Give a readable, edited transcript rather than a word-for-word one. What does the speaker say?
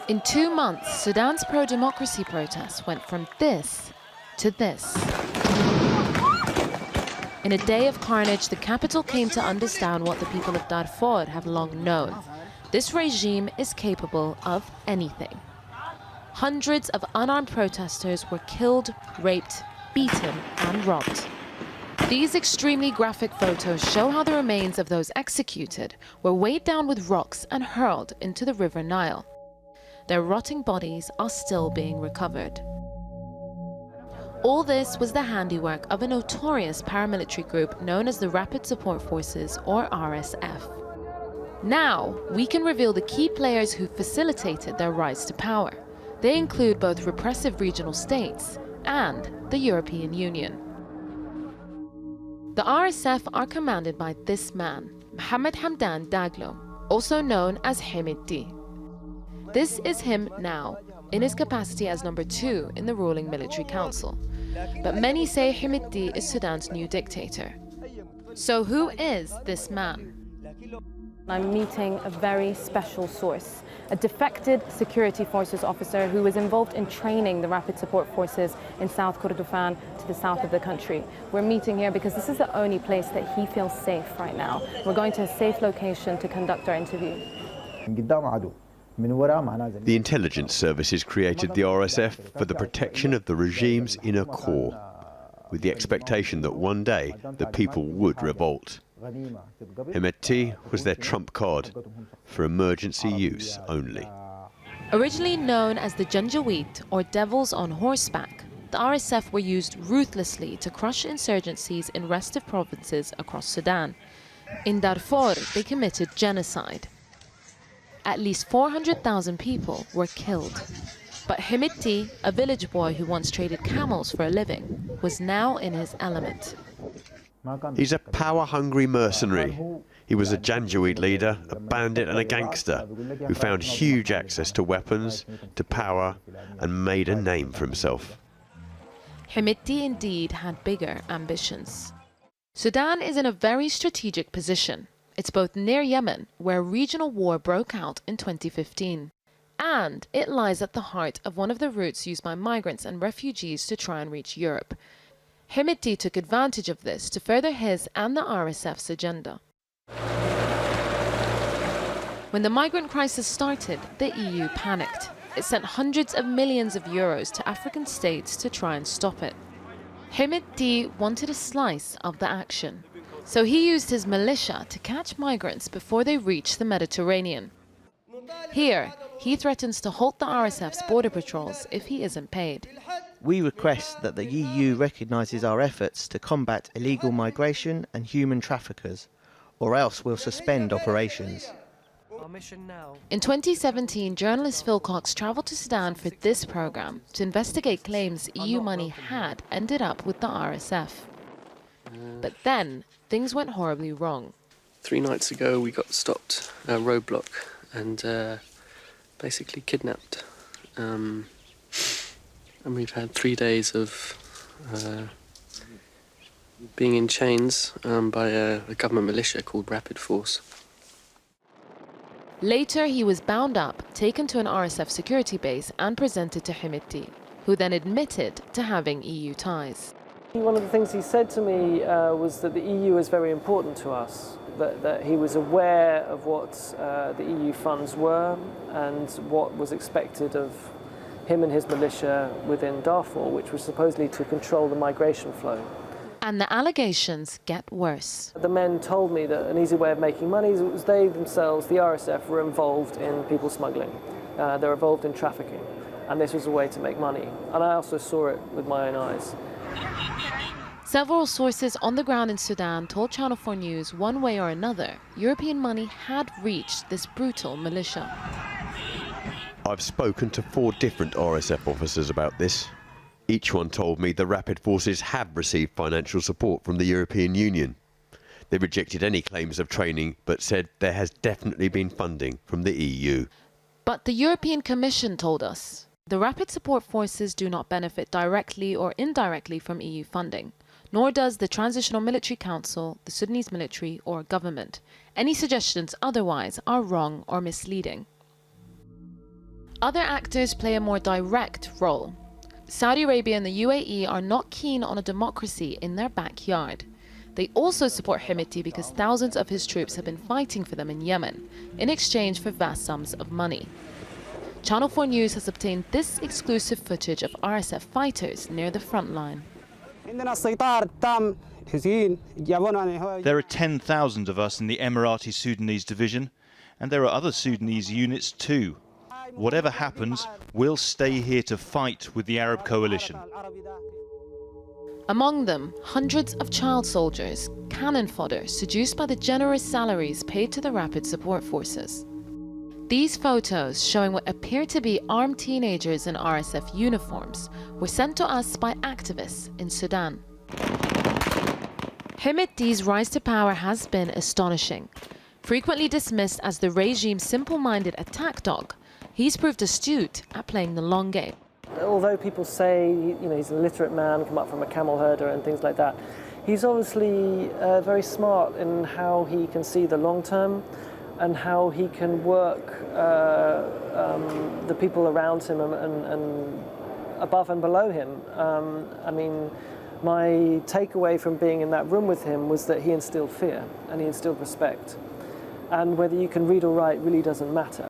In 2 months, Sudan's pro-democracy protests went from this to this. In a day of carnage, the capital came to understand what the people of Darfur have long known. This regime is capable of anything. Hundreds of unarmed protesters were killed, raped, beaten, and robbed. These extremely graphic photos show how the remains of those executed were weighed down with rocks and hurled into the River Nile. Their rotting bodies are still being recovered. All this was the handiwork of a notorious paramilitary group known as the Rapid Support Forces, or RSF. Now, we can reveal the key players who facilitated their rise to power. They include both repressive regional states and the European Union. The RSF are commanded by this man, Mohammed Hamdan Daglo, also known as Hemedti. This is him now, in his capacity as number 2 in the ruling military council. But many say Hemedti is Sudan's new dictator. So who is this man? I'm meeting a very special source, a defected security forces officer who was involved in training the Rapid Support Forces in South Kordofan to the south of the country. We're meeting here because this is the only place that he feels safe right now. We're going to a safe location to conduct our interview. The intelligence services created the RSF for the protection of the regime's inner core, with the expectation that one day the people would revolt. Hemedti was their trump card, for emergency use only. Originally known as the Janjaweed, or devils on horseback, the RSF were used ruthlessly to crush insurgencies in restive provinces across Sudan. In Darfur, they committed genocide. At least 400,000 people were killed. But Hemedti, a village boy who once traded camels for a living, was now in his element. He's a power-hungry mercenary. He was a Janjaweed leader, a bandit and a gangster who found huge access to weapons, to power, and made a name for himself. Hemedti indeed had bigger ambitions. Sudan is in a very strategic position. It's both near Yemen, where a regional war broke out in 2015, and it lies at the heart of one of the routes used by migrants and refugees to try and reach Europe. Hemedti took advantage of this to further his and the RSF's agenda. When the migrant crisis started, the EU panicked. It sent hundreds of millions of euros to African states to try and stop it. Hemedti wanted a slice of the action. So he used his militia to catch migrants before they reached the Mediterranean. Here, he threatens to halt the RSF's border patrols if he isn't paid. We request that the EU recognises our efforts to combat illegal migration and human traffickers, or else we'll suspend operations. In 2017, journalist Phil Cox travelled to Sudan for this programme to investigate claims EU money had ended up with the RSF. But then, things went horribly wrong. 3 nights ago we got stopped at a roadblock and basically kidnapped. And we've had 3 days of being in chains by a government militia called Rapid Force. Later he was bound up, taken to an RSF security base and presented to Hemedti, who then admitted to having EU ties. One of the things he said to me was that the EU is very important to us, that he was aware of what the EU funds were and what was expected of him and his militia within Darfur, which was supposedly to control the migration flow. And the allegations get worse. The men told me that an easy way of making money was they themselves, the RSF, were involved in people smuggling. They're involved in trafficking, and this was a way to make money. And I also saw it with my own eyes. Several sources on the ground in Sudan told Channel 4 News one way or another, European money had reached this brutal militia. I've spoken to 4 different RSF officers about this. Each one told me the Rapid Forces have received financial support from the European Union. They rejected any claims of training, but said there has definitely been funding from the EU. But the European Commission told us the Rapid Support Forces do not benefit directly or indirectly from EU funding, nor does the Transitional Military Council, the Sudanese military, or government. Any suggestions otherwise are wrong or misleading. Other actors play a more direct role. Saudi Arabia and the UAE are not keen on a democracy in their backyard. They also support Hemedti because thousands of his troops have been fighting for them in Yemen in exchange for vast sums of money. Channel 4 News has obtained this exclusive footage of RSF fighters near the front line. There are 10,000 of us in the Emirati Sudanese division, and there are other Sudanese units too. Whatever happens, we'll stay here to fight with the Arab coalition. Among them, hundreds of child soldiers, cannon fodder seduced by the generous salaries paid to the Rapid Support Forces. These photos, showing what appear to be armed teenagers in RSF uniforms, were sent to us by activists in Sudan. Hemedti's rise to power has been astonishing. Frequently dismissed as the regime's simple-minded attack dog, he's proved astute at playing the long game. Although people say he's an illiterate man, come up from a camel herder and things like that, he's obviously very smart in how he can see the long term and how he can work the people around him and above and below him. I mean, my takeaway from being in that room with him was that he instilled fear and he instilled respect. And whether you can read or write really doesn't matter.